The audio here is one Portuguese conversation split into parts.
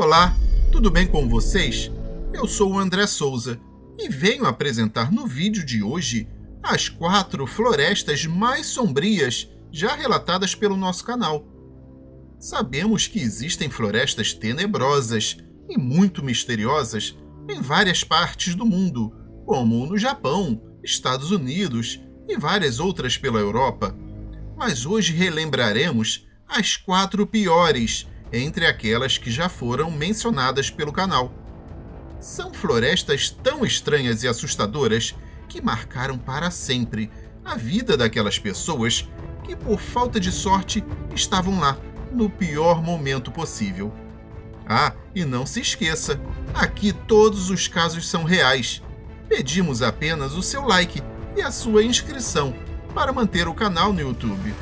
Olá, tudo bem com vocês? Eu sou o André Souza e venho apresentar no vídeo de hoje as 4 florestas mais sombrias já relatadas pelo nosso canal. Sabemos que existem florestas tenebrosas e muito misteriosas em várias partes do mundo, como no Japão, Estados Unidos e várias outras pela Europa. Mas hoje relembraremos as 4 piores entre aquelas que já foram mencionadas pelo canal. São florestas tão estranhas e assustadoras que marcaram para sempre a vida daquelas pessoas que, por falta de sorte, estavam lá no pior momento possível. Ah, e não se esqueça, aqui todos os casos são reais. Pedimos apenas o seu like e a sua inscrição para manter o canal no YouTube.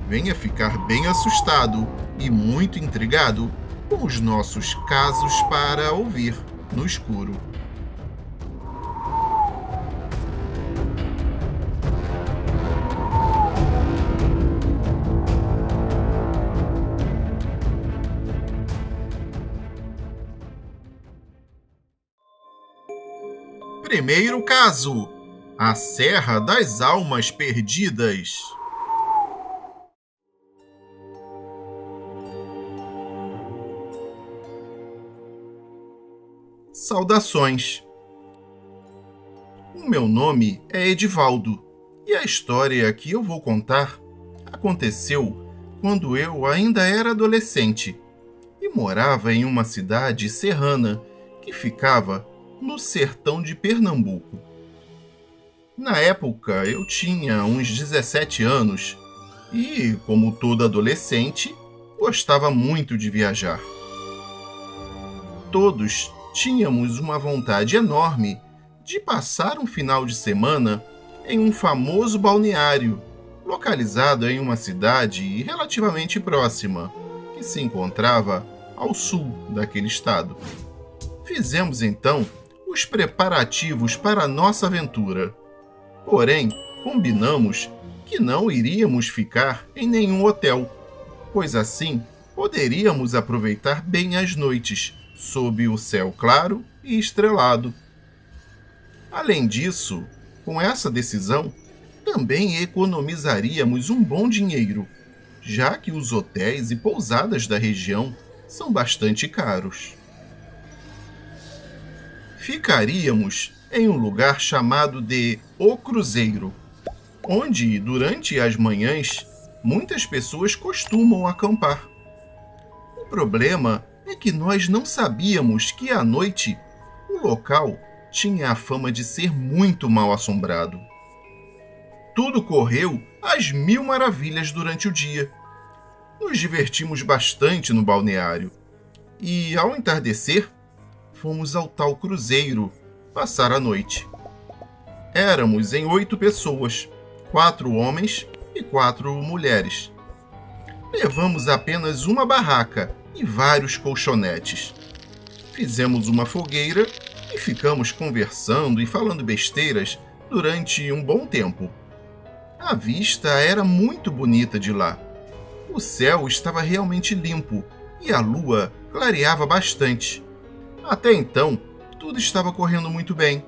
Venha ficar bem assustado e muito intrigado com os nossos casos para ouvir no escuro. Primeiro caso: a Serra das Almas Perdidas. Saudações! O meu nome é Edivaldo e a história que eu vou contar aconteceu quando eu ainda era adolescente e morava em uma cidade serrana que ficava no sertão de Pernambuco. Na época eu tinha uns 17 anos e, como todo adolescente, gostava muito de viajar. Todos tínhamos uma vontade enorme de passar um final de semana em um famoso balneário, localizado em uma cidade relativamente próxima, que se encontrava ao sul daquele estado. Fizemos então os preparativos para a nossa aventura. Porém, combinamos que não iríamos ficar em nenhum hotel, pois assim poderíamos aproveitar bem as noites, sob o céu claro e estrelado. Além disso, com essa decisão, também economizaríamos um bom dinheiro, já que os hotéis e pousadas da região são bastante caros. Ficaríamos em um lugar chamado de O Cruzeiro, onde, durante as manhãs, muitas pessoas costumam acampar. O problema é que nós não sabíamos que à noite o local tinha a fama de ser muito mal assombrado. Tudo correu às mil maravilhas durante o dia. Nos divertimos bastante no balneário e, ao entardecer, fomos ao tal cruzeiro passar a noite. Éramos em 8 pessoas, 4 homens e 4 mulheres. Levamos apenas uma barraca e vários colchonetes. Fizemos uma fogueira e ficamos conversando e falando besteiras durante um bom tempo. A vista era muito bonita de lá. O céu estava realmente limpo e a lua clareava bastante. Até então, tudo estava correndo muito bem.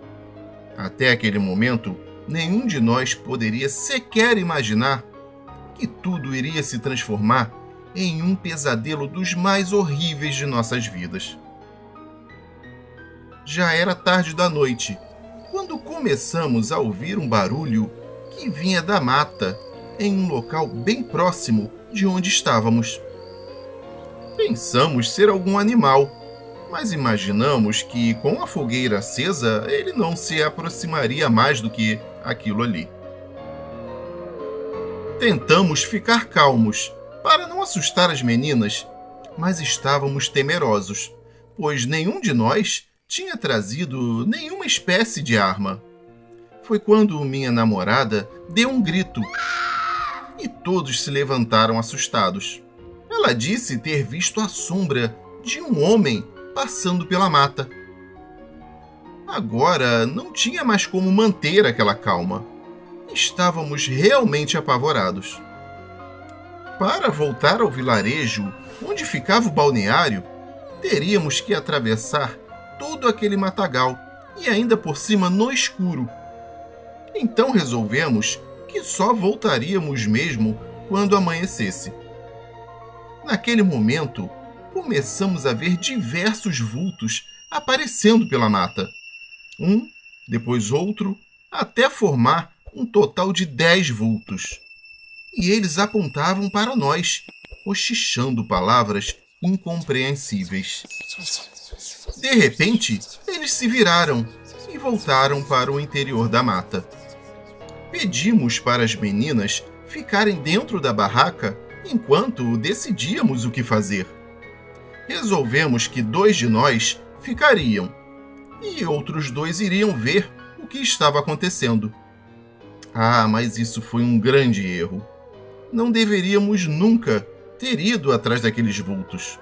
Até aquele momento, nenhum de nós poderia sequer imaginar que tudo iria se transformar em um pesadelo dos mais horríveis de nossas vidas. Já era tarde da noite, quando começamos a ouvir um barulho que vinha da mata, em um local bem próximo de onde estávamos. Pensamos ser algum animal, mas imaginamos que, com a fogueira acesa, ele não se aproximaria mais do que aquilo ali. Tentamos ficar calmos, para não assustar as meninas, mas estávamos temerosos, pois nenhum de nós tinha trazido nenhuma espécie de arma. Foi quando minha namorada deu um grito e todos se levantaram assustados. Ela disse ter visto a sombra de um homem passando pela mata. Agora não tinha mais como manter aquela calma. Estávamos realmente apavorados. Para voltar ao vilarejo onde ficava o balneário, teríamos que atravessar todo aquele matagal e ainda por cima no escuro. Então resolvemos que só voltaríamos mesmo quando amanhecesse. Naquele momento, começamos a ver diversos vultos aparecendo pela mata. Um, depois outro, até formar um total de 10 vultos. E eles apontavam para nós, cochichando palavras incompreensíveis. De repente, eles se viraram e voltaram para o interior da mata. Pedimos para as meninas ficarem dentro da barraca enquanto decidíamos o que fazer. Resolvemos que 2 de nós ficariam e outros 2 iriam ver o que estava acontecendo. Mas isso foi um grande erro. Não deveríamos nunca ter ido atrás daqueles vultos.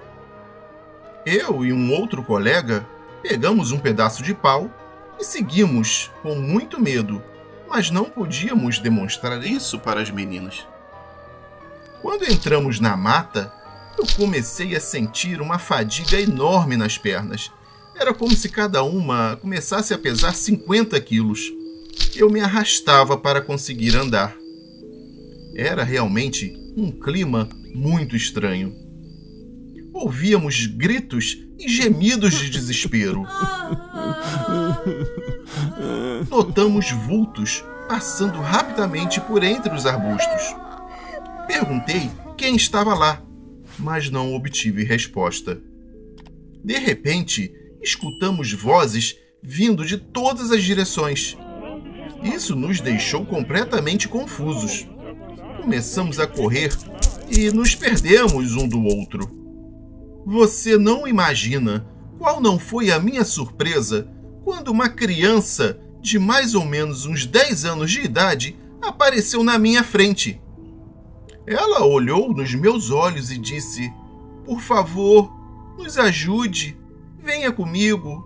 Eu e um outro colega pegamos um pedaço de pau e seguimos com muito medo, mas não podíamos demonstrar isso para as meninas. Quando entramos na mata, eu comecei a sentir uma fadiga enorme nas pernas. Era como se cada uma começasse a pesar 50 quilos. Eu me arrastava para conseguir andar. Era realmente um clima muito estranho. Ouvíamos gritos e gemidos de desespero. Notamos vultos passando rapidamente por entre os arbustos. Perguntei quem estava lá, mas não obtive resposta. De repente, escutamos vozes vindo de todas as direções. Isso nos deixou completamente confusos. Começamos a correr e nos perdemos um do outro. Você não imagina qual não foi a minha surpresa quando uma criança de mais ou menos uns 10 anos de idade apareceu na minha frente. Ela olhou nos meus olhos e disse: "Por favor, nos ajude, venha comigo."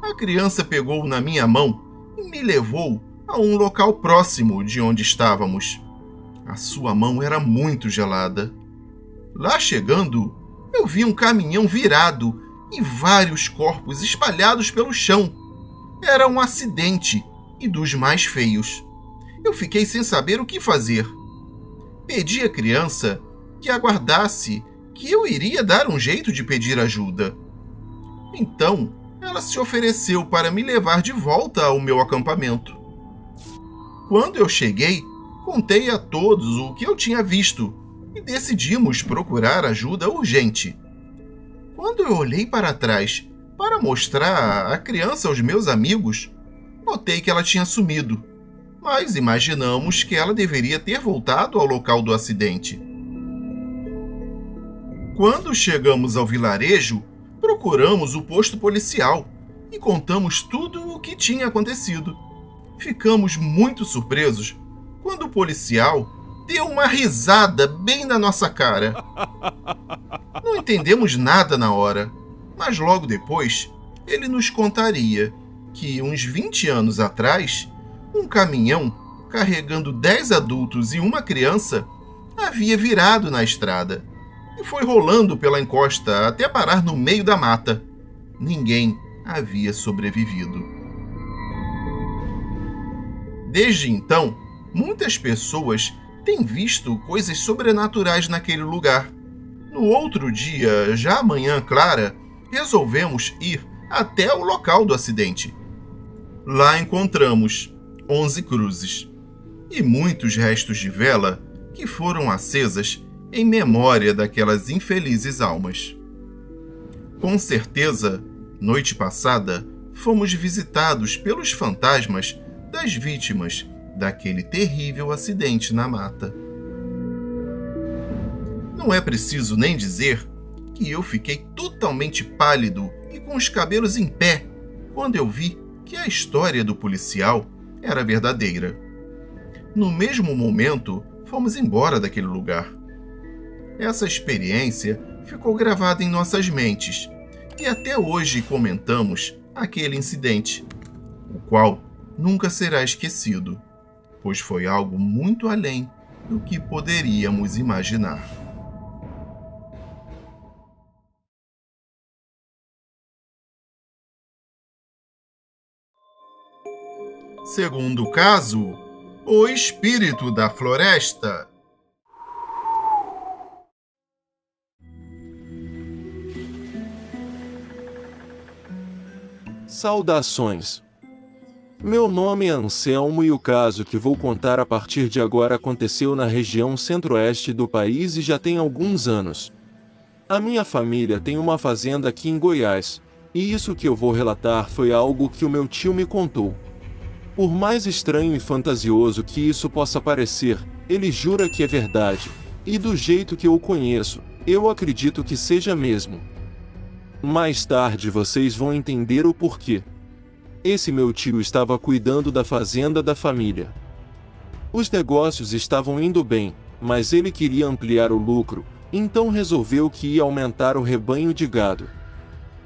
A criança pegou na minha mão e me levou a um local próximo de onde estávamos. A sua mão era muito gelada. Lá chegando, eu vi um caminhão virado e vários corpos espalhados pelo chão. Era um acidente e dos mais feios. Eu fiquei sem saber o que fazer. Pedi à criança que aguardasse, que eu iria dar um jeito de pedir ajuda. Então, ela se ofereceu para me levar de volta ao meu acampamento. Quando eu cheguei, contei a todos o que eu tinha visto e decidimos procurar ajuda urgente. Quando eu olhei para trás para mostrar a criança aos meus amigos, notei que ela tinha sumido, mas imaginamos que ela deveria ter voltado ao local do acidente. Quando chegamos ao vilarejo, procuramos o posto policial e contamos tudo o que tinha acontecido. Ficamos muito surpresos quando o policial deu uma risada bem na nossa cara. Não entendemos nada na hora, mas logo depois ele nos contaria que uns 20 anos atrás, um caminhão carregando 10 adultos e uma criança havia virado na estrada e foi rolando pela encosta até parar no meio da mata. Ninguém havia sobrevivido. Desde então, muitas pessoas têm visto coisas sobrenaturais naquele lugar. No outro dia, já amanhã clara, resolvemos ir até o local do acidente. Lá encontramos 11 cruzes e muitos restos de vela que foram acesas em memória daquelas infelizes almas. Com certeza, noite passada, fomos visitados pelos fantasmas das vítimas daquele terrível acidente na mata. Não é preciso nem dizer que eu fiquei totalmente pálido e com os cabelos em pé quando eu vi que a história do policial era verdadeira. No mesmo momento, fomos embora daquele lugar. Essa experiência ficou gravada em nossas mentes e até hoje comentamos aquele incidente, o qual nunca será esquecido, pois foi algo muito além do que poderíamos imaginar. Segundo caso, o espírito da floresta. Saudações! Meu nome é Anselmo e o caso que vou contar a partir de agora aconteceu na região centro-oeste do país e já tem alguns anos. A minha família tem uma fazenda aqui em Goiás, e isso que eu vou relatar foi algo que o meu tio me contou. Por mais estranho e fantasioso que isso possa parecer, ele jura que é verdade, e do jeito que eu o conheço, eu acredito que seja mesmo. Mais tarde vocês vão entender o porquê. Esse meu tio estava cuidando da fazenda da família. Os negócios estavam indo bem, mas ele queria ampliar o lucro, então resolveu que ia aumentar o rebanho de gado.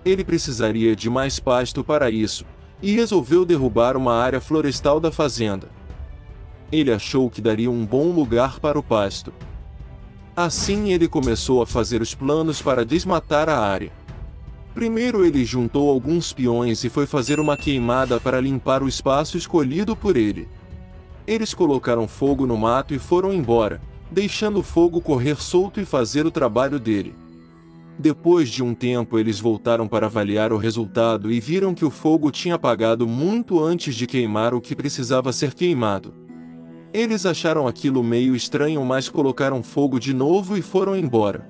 Ele precisaria de mais pasto para isso, e resolveu derrubar uma área florestal da fazenda. Ele achou que daria um bom lugar para o pasto. Assim ele começou a fazer os planos para desmatar a área. Primeiro ele juntou alguns peões e foi fazer uma queimada para limpar o espaço escolhido por ele. Eles colocaram fogo no mato e foram embora, deixando o fogo correr solto e fazer o trabalho dele. Depois de um tempo eles voltaram para avaliar o resultado e viram que o fogo tinha apagado muito antes de queimar o que precisava ser queimado. Eles acharam aquilo meio estranho, mas colocaram fogo de novo e foram embora.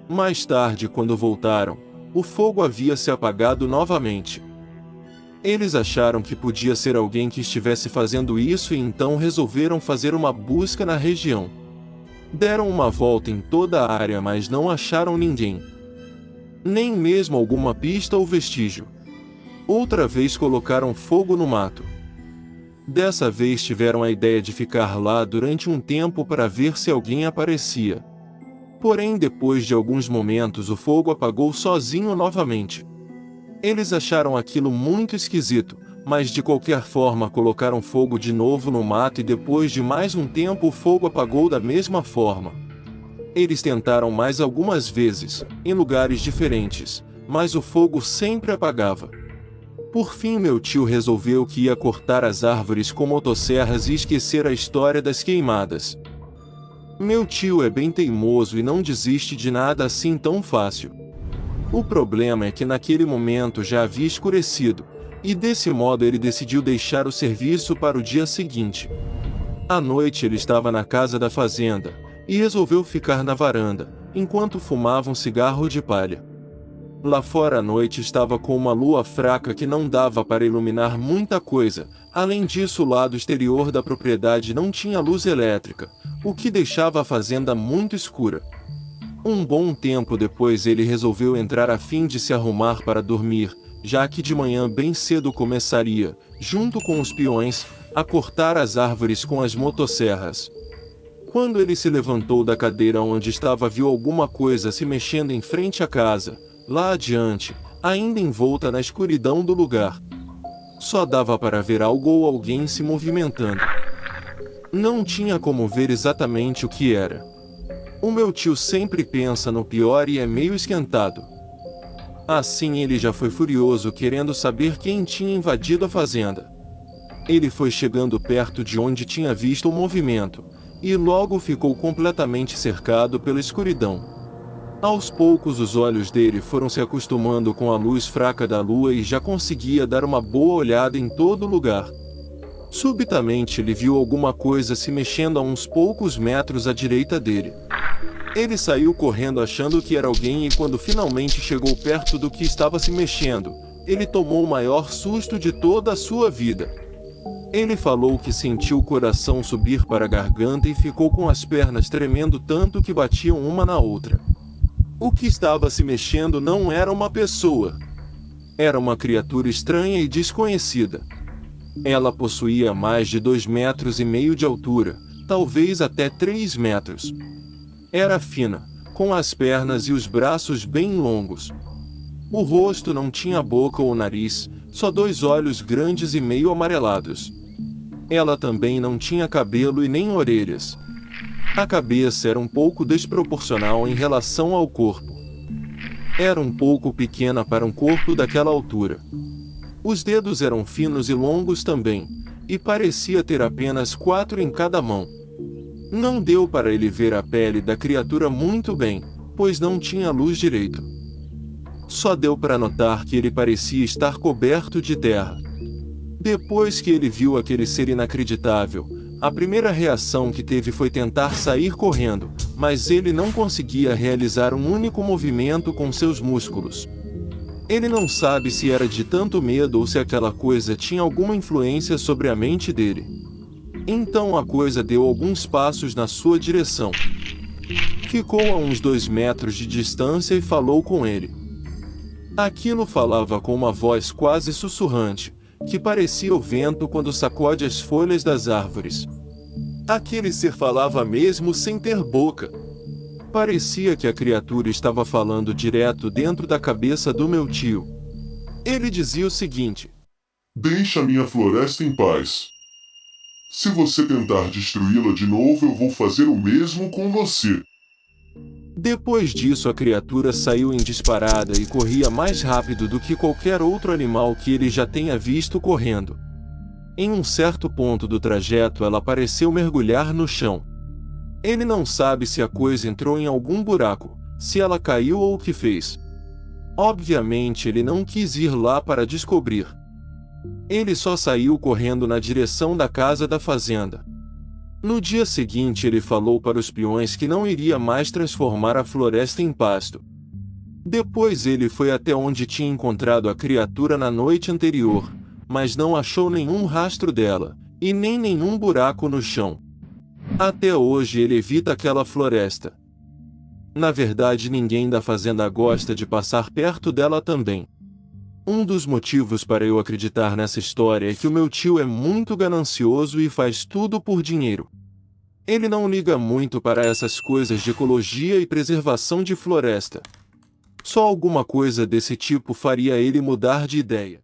Mais tarde, quando voltaram, o fogo havia se apagado novamente. Eles acharam que podia ser alguém que estivesse fazendo isso e então resolveram fazer uma busca na região. Deram uma volta em toda a área, mas não acharam ninguém. Nem mesmo alguma pista ou vestígio. Outra vez colocaram fogo no mato. Dessa vez tiveram a ideia de ficar lá durante um tempo para ver se alguém aparecia. Porém, depois de alguns momentos o fogo apagou sozinho novamente. Eles acharam aquilo muito esquisito, mas de qualquer forma colocaram fogo de novo no mato e depois de mais um tempo o fogo apagou da mesma forma. Eles tentaram mais algumas vezes, em lugares diferentes, mas o fogo sempre apagava. Por fim meu tio resolveu que ia cortar as árvores com motosserras e esquecer a história das queimadas. Meu tio é bem teimoso e não desiste de nada assim tão fácil. O problema é que naquele momento já havia escurecido, e desse modo ele decidiu deixar o serviço para o dia seguinte. À noite ele estava na casa da fazenda, e resolveu ficar na varanda, enquanto fumava um cigarro de palha. Lá fora a noite estava com uma lua fraca que não dava para iluminar muita coisa, além disso o lado exterior da propriedade não tinha luz elétrica, o que deixava a fazenda muito escura. Um bom tempo depois ele resolveu entrar a fim de se arrumar para dormir, já que de manhã bem cedo começaria, junto com os peões, a cortar as árvores com as motosserras. Quando ele se levantou da cadeira onde estava viu alguma coisa se mexendo em frente à casa, lá adiante, ainda envolta na escuridão do lugar. Só dava para ver algo ou alguém se movimentando. Não tinha como ver exatamente o que era. O meu tio sempre pensa no pior e é meio esquentado. Assim ele já foi furioso querendo saber quem tinha invadido a fazenda. Ele foi chegando perto de onde tinha visto o movimento, e logo ficou completamente cercado pela escuridão. Aos poucos os olhos dele foram se acostumando com a luz fraca da lua e já conseguia dar uma boa olhada em todo lugar. Subitamente ele viu alguma coisa se mexendo a uns poucos metros à direita dele. Ele saiu correndo achando que era alguém e quando finalmente chegou perto do que estava se mexendo, ele tomou o maior susto de toda a sua vida. Ele falou que sentiu o coração subir para a garganta e ficou com as pernas tremendo tanto que batiam uma na outra. O que estava se mexendo não era uma pessoa. Era uma criatura estranha e desconhecida. Ela possuía mais de 2,5 metros de altura, talvez até 3 metros. Era fina, com as pernas e os braços bem longos. O rosto não tinha boca ou nariz, só 2 olhos grandes e meio amarelados. Ela também não tinha cabelo e nem orelhas. A cabeça era um pouco desproporcional em relação ao corpo. Era um pouco pequena para um corpo daquela altura. Os dedos eram finos e longos também, e parecia ter apenas 4 em cada mão. Não deu para ele ver a pele da criatura muito bem, pois não tinha luz direito. Só deu para notar que ele parecia estar coberto de terra. Depois que ele viu aquele ser inacreditável, a primeira reação que teve foi tentar sair correndo, mas ele não conseguia realizar um único movimento com seus músculos. Ele não sabe se era de tanto medo ou se aquela coisa tinha alguma influência sobre a mente dele. Então a coisa deu alguns passos na sua direção. Ficou a uns 2 metros de distância e falou com ele. Aquilo falava com uma voz quase sussurrante, que parecia o vento quando sacode as folhas das árvores. Aquele ser falava mesmo sem ter boca. Parecia que a criatura estava falando direto dentro da cabeça do meu tio. Ele dizia o seguinte: Deixa minha floresta em paz. Se você tentar destruí-la de novo, eu vou fazer o mesmo com você. Depois disso, a criatura saiu em disparada e corria mais rápido do que qualquer outro animal que ele já tenha visto correndo. Em um certo ponto do trajeto, ela pareceu mergulhar no chão. Ele não sabe se a coisa entrou em algum buraco, se ela caiu ou o que fez. Obviamente, ele não quis ir lá para descobrir. Ele só saiu correndo na direção da casa da fazenda. No dia seguinte, ele falou para os peões que não iria mais transformar a floresta em pasto. Depois ele foi até onde tinha encontrado a criatura na noite anterior, mas não achou nenhum rastro dela, e nem nenhum buraco no chão. Até hoje ele evita aquela floresta. Na verdade, ninguém da fazenda gosta de passar perto dela também. Um dos motivos para eu acreditar nessa história é que o meu tio é muito ganancioso e faz tudo por dinheiro. Ele não liga muito para essas coisas de ecologia e preservação de floresta. Só alguma coisa desse tipo faria ele mudar de ideia.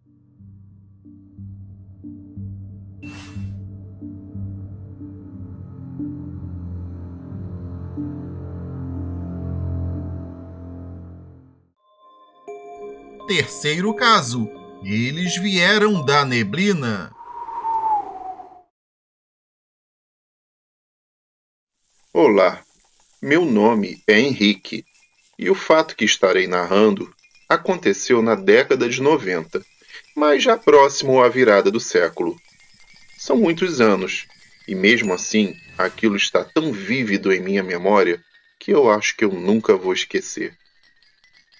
Terceiro caso. Eles vieram da neblina. Olá, meu nome é Henrique e o fato que estarei narrando aconteceu na década de 90, mas já próximo à virada do século. São muitos anos e mesmo assim aquilo está tão vívido em minha memória que eu acho que eu nunca vou esquecer.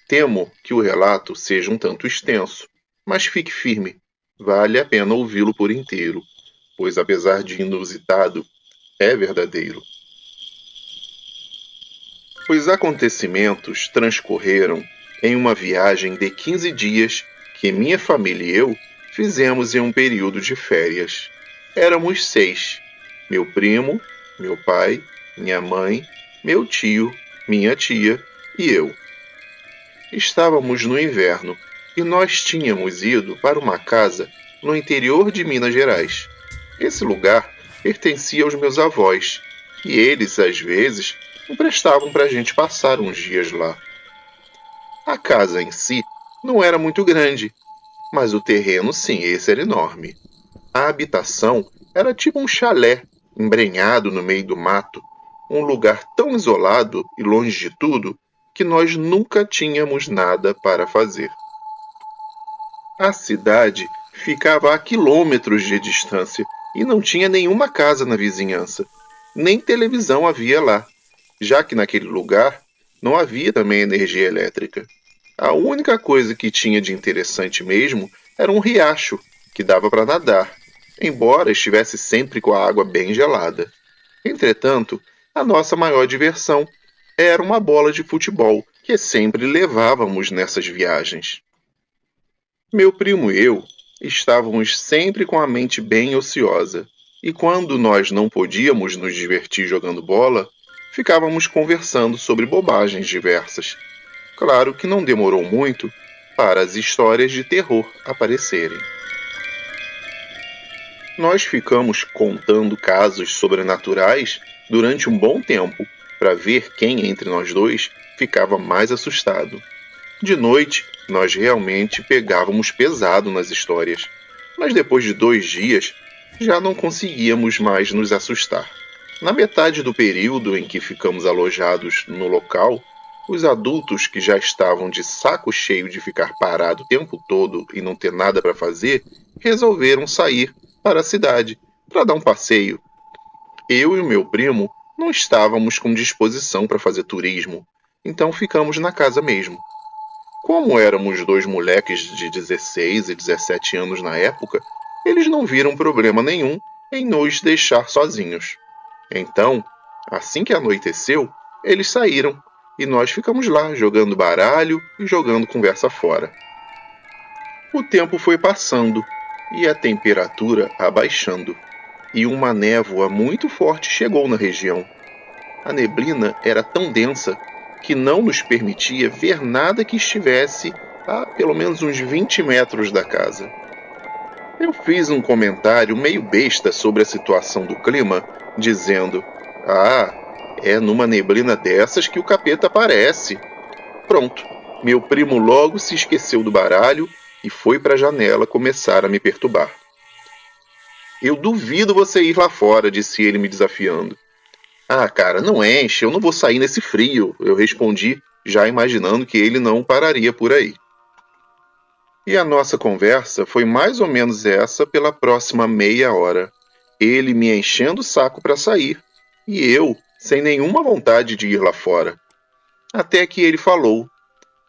Temo que o relato seja um tanto extenso, mas fique firme, vale a pena ouvi-lo por inteiro, pois apesar de inusitado, é verdadeiro. Os acontecimentos transcorreram em uma viagem de 15 dias que minha família e eu fizemos em um período de férias. Éramos 6, meu primo, meu pai, minha mãe, meu tio, minha tia e eu. Estávamos no inverno e nós tínhamos ido para uma casa no interior de Minas Gerais. Esse lugar pertencia aos meus avós e eles, às vezes, emprestavam para a gente passar uns dias lá. A casa em si não era muito grande, mas o terreno sim, esse era enorme. A habitação era tipo um chalé, embrenhado no meio do mato, um lugar tão isolado e longe de tudo que nós nunca tínhamos nada para fazer. A cidade ficava a quilômetros de distância e não tinha nenhuma casa na vizinhança, nem televisão havia lá, já que naquele lugar não havia também energia elétrica. A única coisa que tinha de interessante mesmo era um riacho que dava para nadar, embora estivesse sempre com a água bem gelada. Entretanto, a nossa maior diversão era uma bola de futebol que sempre levávamos nessas viagens. Meu primo e eu estávamos sempre com a mente bem ociosa, e quando nós não podíamos nos divertir jogando bola, ficávamos conversando sobre bobagens diversas. Claro que não demorou muito para as histórias de terror aparecerem. Nós ficamos contando casos sobrenaturais durante um bom tempo, para ver quem entre nós dois ficava mais assustado. De noite, nós realmente pegávamos pesado nas histórias, mas depois de 2 dias, já não conseguíamos mais nos assustar. Na metade do período em que ficamos alojados no local, os adultos que já estavam de saco cheio de ficar parado o tempo todo e não ter nada para fazer, resolveram sair para a cidade para dar um passeio. Eu e o meu primo não estávamos com disposição para fazer turismo, então ficamos na casa mesmo. Como éramos dois moleques de 16 e 17 anos na época, eles não viram problema nenhum em nos deixar sozinhos. Então, assim que anoiteceu, eles saíram e nós ficamos lá jogando baralho e jogando conversa fora. O tempo foi passando e a temperatura abaixando, e uma névoa muito forte chegou na região. A neblina era tão densa que não nos permitia ver nada que estivesse a pelo menos uns 20 metros da casa. Eu fiz um comentário meio besta sobre a situação do clima, dizendo: é numa neblina dessas que o capeta aparece. Pronto, meu primo logo se esqueceu do baralho e foi para a janela começar a me perturbar. Eu duvido você ir lá fora, disse ele me desafiando. Cara, não enche, eu não vou sair nesse frio, eu respondi, já imaginando que ele não pararia por aí. E a nossa conversa foi mais ou menos essa pela próxima meia hora. Ele me enchendo o saco para sair, e eu sem nenhuma vontade de ir lá fora. Até que ele falou: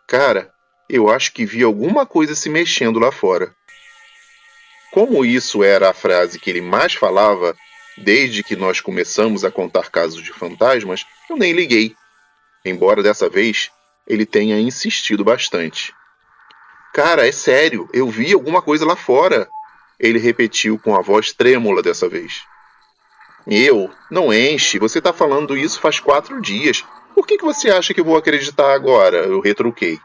Cara, eu acho que vi alguma coisa se mexendo lá fora. Como isso era a frase que ele mais falava, desde que nós começamos a contar casos de fantasmas, eu nem liguei. Embora dessa vez ele tenha insistido bastante. Cara, é sério, eu vi alguma coisa lá fora. Ele repetiu com a voz trêmula dessa vez. Não enche, você tá falando isso faz 4 dias. Por que você acha que eu vou acreditar agora? Eu retruquei.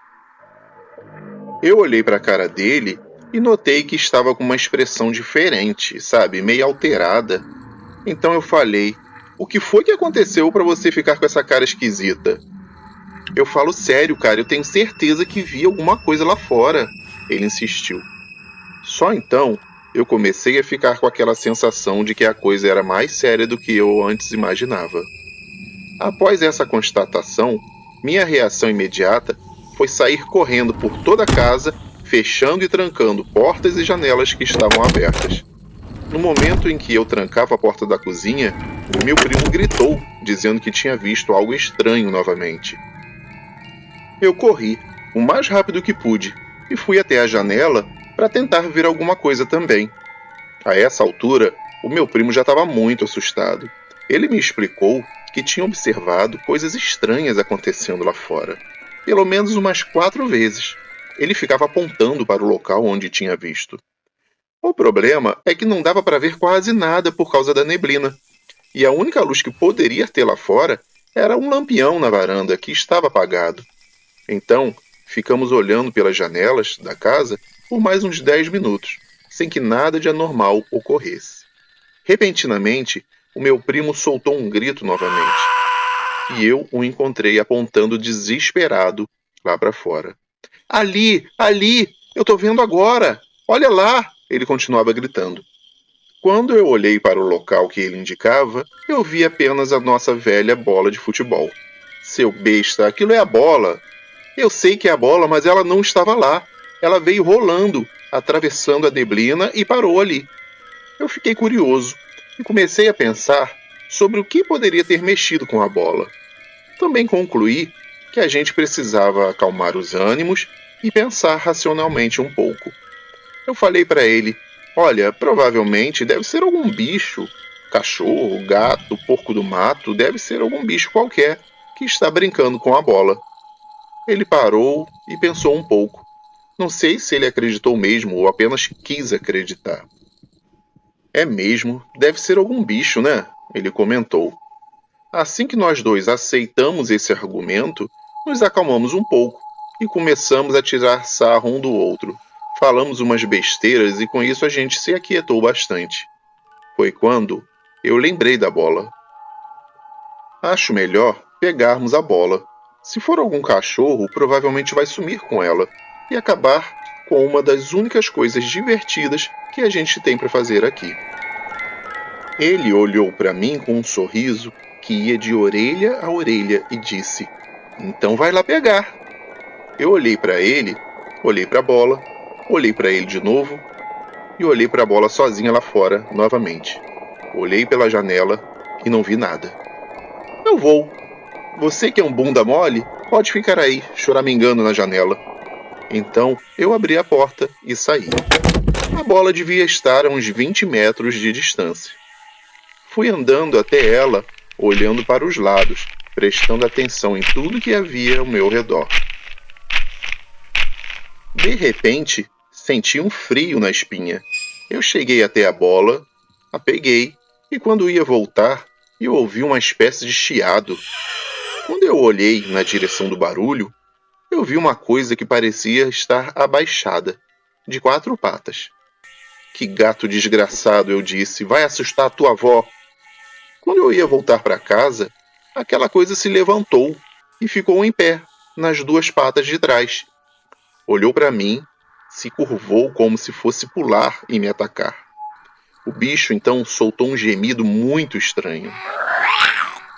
Eu olhei para a cara dele e notei que estava com uma expressão diferente, sabe, meio alterada. Então eu falei: O que foi que aconteceu para você ficar com essa cara esquisita? Eu falo sério, cara, eu tenho certeza que vi alguma coisa lá fora. Ele insistiu. Só então eu comecei a ficar com aquela sensação de que a coisa era mais séria do que eu antes imaginava. Após essa constatação, minha reação imediata foi sair correndo por toda a casa, fechando e trancando portas e janelas que estavam abertas. No momento em que eu trancava a porta da cozinha, meu primo gritou, dizendo que tinha visto algo estranho novamente. Eu corri, o mais rápido que pude, e fui até a janela para tentar ver alguma coisa também. A essa altura, o meu primo já estava muito assustado. Ele me explicou que tinha observado coisas estranhas acontecendo lá fora, pelo menos umas 4 vezes. Ele ficava apontando para o local onde tinha visto. O problema é que não dava para ver quase nada por causa da neblina, e a única luz que poderia ter lá fora era um lampião na varanda que estava apagado. Então, ficamos olhando pelas janelas da casa por mais uns 10 minutos, sem que nada de anormal ocorresse. Repentinamente, o meu primo soltou um grito novamente, e eu o encontrei apontando desesperado lá para fora. Ali! Ali! Eu tô vendo agora! Olha lá! Ele continuava gritando. Quando eu olhei para o local que ele indicava, eu vi apenas a nossa velha bola de futebol. Seu besta, aquilo é a bola! Eu sei que é a bola, mas ela não estava lá. Ela veio rolando, atravessando a neblina e parou ali. Eu fiquei curioso e comecei a pensar sobre o que poderia ter mexido com a bola. Também concluí que a gente precisava acalmar os ânimos e pensar racionalmente um pouco. Eu falei para ele: Olha, provavelmente deve ser algum bicho, cachorro, gato, porco do mato, deve ser algum bicho qualquer que está brincando com a bola. Ele parou e pensou um pouco. Não sei se ele acreditou mesmo ou apenas quis acreditar. É mesmo, deve ser algum bicho, né? Ele comentou. Assim que nós dois aceitamos esse argumento, nos acalmamos um pouco e começamos a tirar sarro um do outro. Falamos umas besteiras e com isso a gente se aquietou bastante. Foi quando eu lembrei da bola. Acho melhor pegarmos a bola. Se for algum cachorro, provavelmente vai sumir com ela e acabar com uma das únicas coisas divertidas que a gente tem para fazer aqui. Ele olhou para mim com um sorriso que ia de orelha a orelha e disse: "Então vai lá pegar." Eu olhei para ele, olhei para a bola, olhei para ele de novo e olhei para a bola sozinha lá fora novamente. Olhei pela janela e não vi nada. "Eu vou. Você que é um bunda mole, pode ficar aí, choramingando na janela." Então eu abri a porta e saí. A bola devia estar a uns 20 metros de distância. Fui andando até ela, olhando para os lados, prestando atenção em tudo que havia ao meu redor. De repente, senti um frio na espinha. Eu cheguei até a bola, a peguei, e quando ia voltar, eu ouvi uma espécie de chiado. Quando eu olhei na direção do barulho, eu vi uma coisa que parecia estar abaixada, de 4 patas. "Que gato desgraçado," eu disse, "vai assustar a tua avó." Quando eu ia voltar para casa, aquela coisa se levantou e ficou em pé, nas 2 patas de trás. Olhou para mim, se curvou como se fosse pular e me atacar. O bicho então soltou um gemido muito estranho.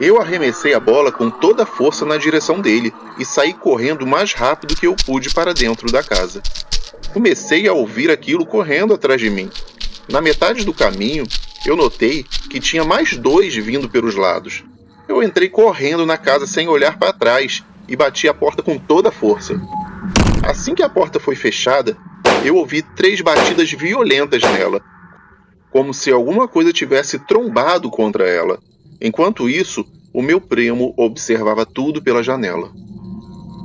Eu arremessei a bola com toda a força na direção dele e saí correndo o mais rápido que eu pude para dentro da casa. Comecei a ouvir aquilo correndo atrás de mim. Na metade do caminho, eu notei que tinha mais 2 vindo pelos lados. Eu entrei correndo na casa sem olhar para trás e bati a porta com toda a força. Assim que a porta foi fechada, eu ouvi 3 batidas violentas nela, como se alguma coisa tivesse trombado contra ela. Enquanto isso, o meu primo observava tudo pela janela.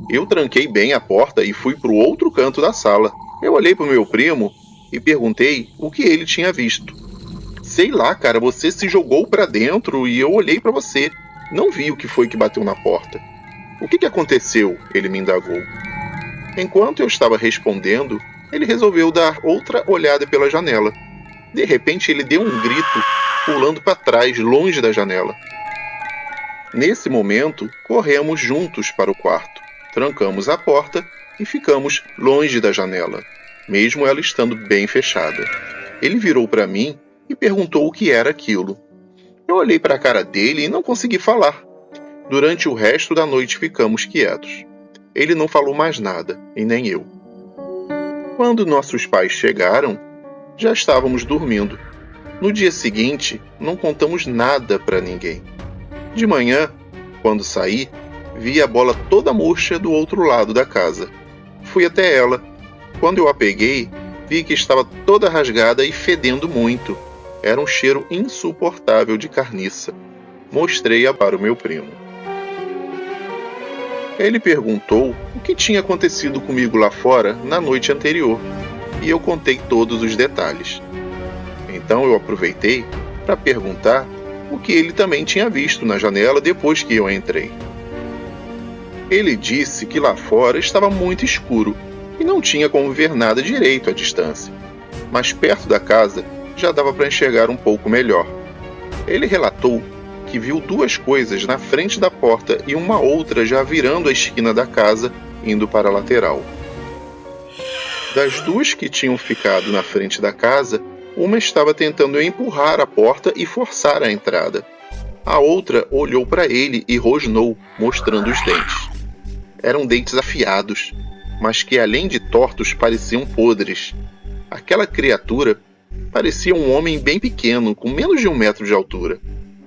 Eu tranquei bem a porta e fui para o outro canto da sala. Eu olhei para o meu primo e perguntei o que ele tinha visto. "Sei lá, cara, você se jogou para dentro e eu olhei para você. Não vi o que foi que bateu na porta." "O que aconteceu?" ele me indagou. Enquanto eu estava respondendo, ele resolveu dar outra olhada pela janela. De repente, ele deu um grito, pulando para trás, longe da janela. Nesse momento, corremos juntos para o quarto, trancamos a porta e ficamos longe da janela, mesmo ela estando bem fechada. Ele virou para mim e perguntou o que era aquilo. Eu olhei para a cara dele e não consegui falar. Durante o resto da noite ficamos quietos. Ele não falou mais nada, e nem eu. Quando nossos pais chegaram, já estávamos dormindo. No dia seguinte, não contamos nada para ninguém. De manhã, quando saí, vi a bola toda murcha do outro lado da casa. Fui até ela. Quando eu a peguei, vi que estava toda rasgada e fedendo muito. Era um cheiro insuportável de carniça. Mostrei-a para o meu primo. Ele perguntou o que tinha acontecido comigo lá fora na noite anterior, e eu contei todos os detalhes. Então eu aproveitei para perguntar o que ele também tinha visto na janela depois que eu entrei. Ele disse que lá fora estava muito escuro e não tinha como ver nada direito à distância, mas perto da casa já dava para enxergar um pouco melhor. Ele relatou que viu 2 coisas na frente da porta e uma outra já virando a esquina da casa, indo para a lateral. Das 2 que tinham ficado na frente da casa, uma estava tentando empurrar a porta e forçar a entrada. A outra olhou para ele e rosnou, mostrando os dentes. Eram dentes afiados, mas que além de tortos pareciam podres. Aquela criatura parecia um homem bem pequeno, com menos de 1 metro de altura.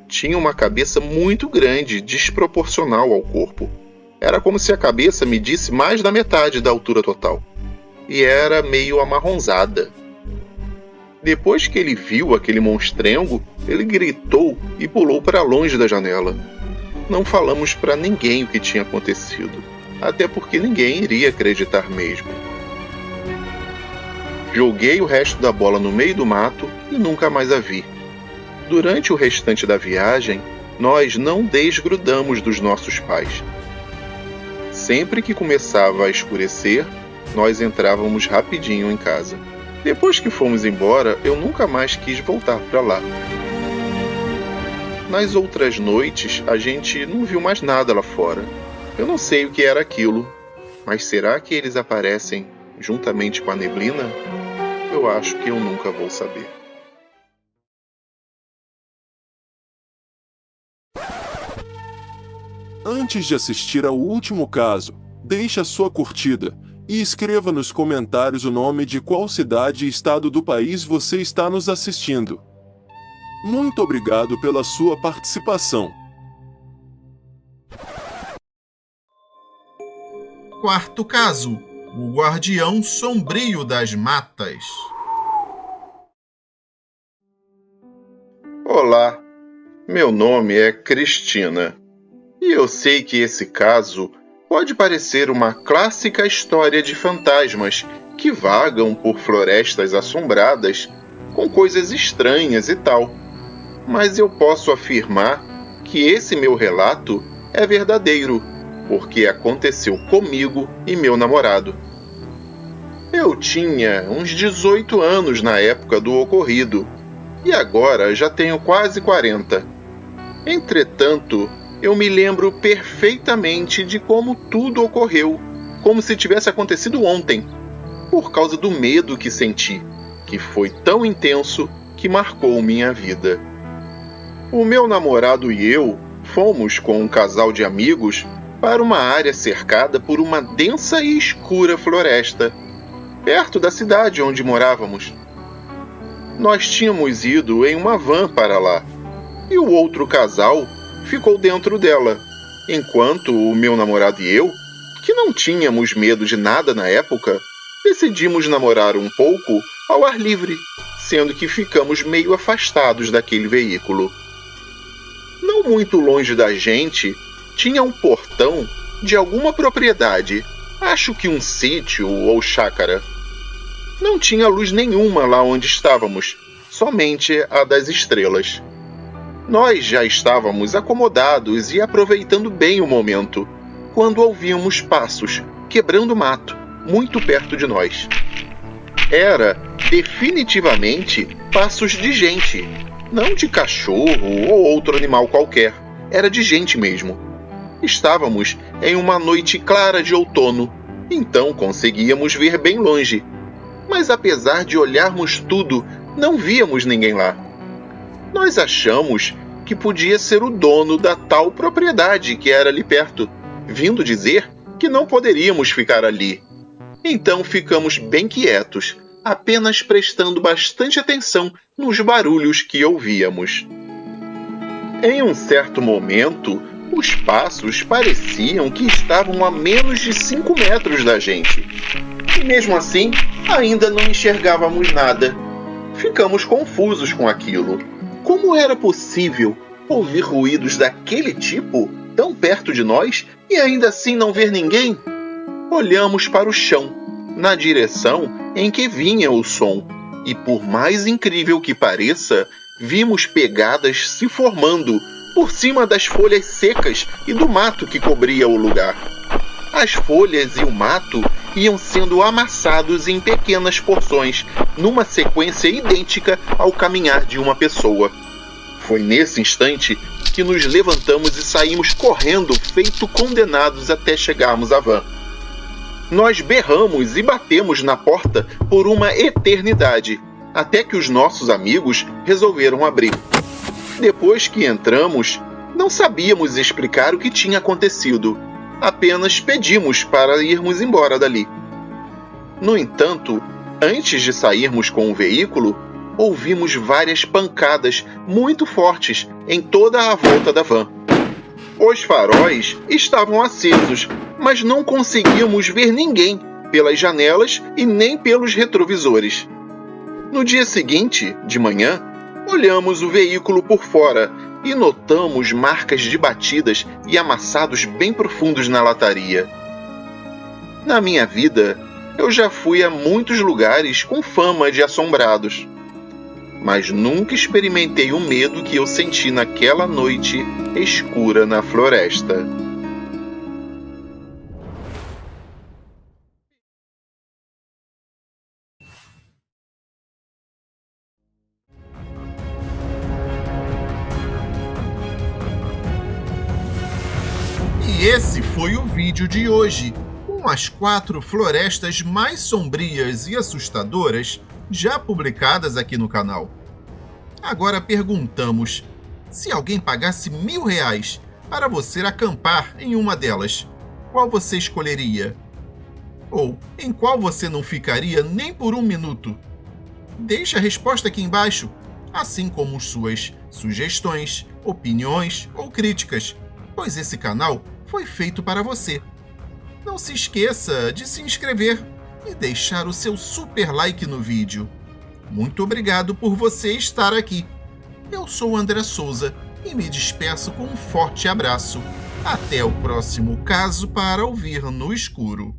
Tinha uma cabeça muito grande, desproporcional ao corpo. Era como se a cabeça medisse mais da metade da altura total. E era meio amarronzada. Depois que ele viu aquele monstrengo, ele gritou e pulou para longe da janela. Não falamos para ninguém o que tinha acontecido, até porque ninguém iria acreditar mesmo. Joguei o resto da bola no meio do mato e nunca mais a vi. Durante o restante da viagem, nós não desgrudamos dos nossos pais. Sempre que começava a escurecer, nós entrávamos rapidinho em casa. Depois que fomos embora, eu nunca mais quis voltar para lá. Nas outras noites, a gente não viu mais nada lá fora. Eu não sei o que era aquilo, mas será que eles aparecem juntamente com a neblina? Eu acho que eu nunca vou saber. Antes de assistir ao último caso, deixe a sua curtida e escreva nos comentários o nome de qual cidade e estado do país você está nos assistindo. Muito obrigado pela sua participação. Quarto caso: o Guardião Sombrio das Matas. Olá, meu nome é Cristina e eu sei que esse caso pode parecer uma clássica história de fantasmas que vagam por florestas assombradas com coisas estranhas e tal. Mas eu posso afirmar que esse meu relato é verdadeiro, porque aconteceu comigo e meu namorado. Eu tinha uns 18 anos na época do ocorrido, e agora já tenho quase 40. Entretanto, eu me lembro perfeitamente de como tudo ocorreu, como se tivesse acontecido ontem, por causa do medo que senti, que foi tão intenso que marcou minha vida. O meu namorado e eu fomos com um casal de amigos para uma área cercada por uma densa e escura floresta, perto da cidade onde morávamos. Nós tínhamos ido em uma van para lá, e o outro casal ficou dentro dela, enquanto o meu namorado e eu, que não tínhamos medo de nada na época, decidimos namorar um pouco ao ar livre, sendo que ficamos meio afastados daquele veículo. Não muito longe da gente, tinha um portão de alguma propriedade, acho que um sítio ou chácara. Não tinha luz nenhuma lá onde estávamos, somente a das estrelas. Nós já estávamos acomodados e aproveitando bem o momento, quando ouvimos passos quebrando mato, muito perto de nós. Era definitivamente passos de gente, não de cachorro ou outro animal qualquer, era de gente mesmo. Estávamos em uma noite clara de outono, então conseguíamos ver bem longe. Mas apesar de olharmos tudo, não víamos ninguém lá. Nós achamos que podia ser o dono da tal propriedade que era ali perto, vindo dizer que não poderíamos ficar ali. Então ficamos bem quietos, apenas prestando bastante atenção nos barulhos que ouvíamos. Em um certo momento, os passos pareciam que estavam a menos de 5 metros da gente. E mesmo assim, ainda não enxergávamos nada. Ficamos confusos com aquilo. Como era possível ouvir ruídos daquele tipo tão perto de nós e ainda assim não ver ninguém? Olhamos para o chão, na direção em que vinha o som, e por mais incrível que pareça, vimos pegadas se formando por cima das folhas secas e do mato que cobria o lugar. As folhas e o mato iam sendo amassados em pequenas porções, numa sequência idêntica ao caminhar de uma pessoa. Foi nesse instante que nos levantamos e saímos correndo, feito condenados até chegarmos à van. Nós berramos e batemos na porta por uma eternidade, até que os nossos amigos resolveram abrir. Depois que entramos, não sabíamos explicar o que tinha acontecido. Apenas pedimos para irmos embora dali. No entanto, antes de sairmos com o veículo, ouvimos várias pancadas muito fortes em toda a volta da van. Os faróis estavam acesos, mas não conseguíamos ver ninguém pelas janelas e nem pelos retrovisores. No dia seguinte, de manhã, olhamos o veículo por fora e notamos marcas de batidas e amassados bem profundos na lataria. Na minha vida, eu já fui a muitos lugares com fama de assombrados, mas nunca experimentei o medo que eu senti naquela noite escura na floresta. E esse foi o vídeo de hoje, com as 4 florestas mais sombrias e assustadoras já publicadas aqui no canal. Agora perguntamos, se alguém pagasse R$1.000 para você acampar em uma delas, qual você escolheria? Ou em qual você não ficaria nem por um minuto? Deixe a resposta aqui embaixo, assim como suas sugestões, opiniões ou críticas, pois esse canal foi feito para você. Não se esqueça de se inscrever e deixar o seu super like no vídeo. Muito obrigado por você estar aqui. Eu sou André Souza e me despeço com um forte abraço. Até o próximo caso para ouvir no escuro.